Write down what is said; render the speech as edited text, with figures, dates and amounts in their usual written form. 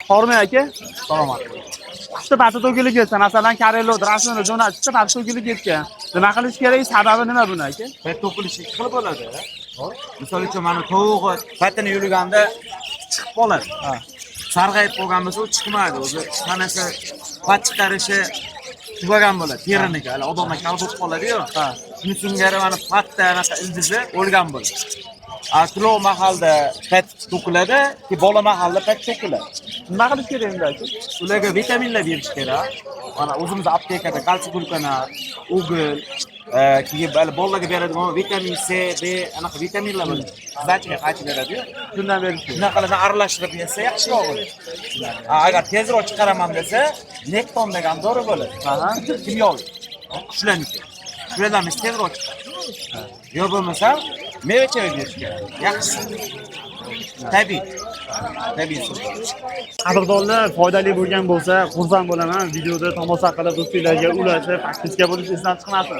Hormay aka. Salom aka. Qishda patta to'kilib ketsa, masalan, karelod, rasmini jo'natishda patta to'kilib ketgan. Nima qilish kerak? Sababi nima buni aka? Pet to'kilishi ikki xil bo'ladi. Misol uchun mana tovuq patini yurganda chiqib qoladi. Sarg'ayib qolgan bo'lsa, u chiqmaydi. O'zi tanasi pat chiqarishi tugagan bo'ladi. Teriniki, hali odamga kal bo'lib qoladi-yu. Shuni singari mana patda anaqa ildizi o'lgan bo'ladi. Aslo mahalda pet to'kiladi, ki bola mahalda pet to'kiladi. Nima qilish kerak unda aka? Ularga vitaminlar berish kerak. Mana o'zimiz aptekada kalsiy gulkonat, ugl, keyin bolalarga beradigan vitamin C, B, anaqa vitaminlar bo'ladi. Zachiga qaytib beradi-yu. Shundan berish kerak. Shunaqa qilib aralashtirib bersa yaxshiroq bo'ladi. Agar tezroq chiqaraman desa, Nekton degan dori bo'ladi. Kimyoviy. Qushlarniki. Shulardan biz tezroq chiqadi. Yo bo'lmasa, meva-cheva berish kerak. Yaxshisi. Tabiiy. Tabiiy. Qadrdonlar, foydali bo'lgan bo'lsa, xursand bo'laman. Videoda tomosha qilib do'stlarga ulashib, aktivga bo'lishni esdan chiqmasin.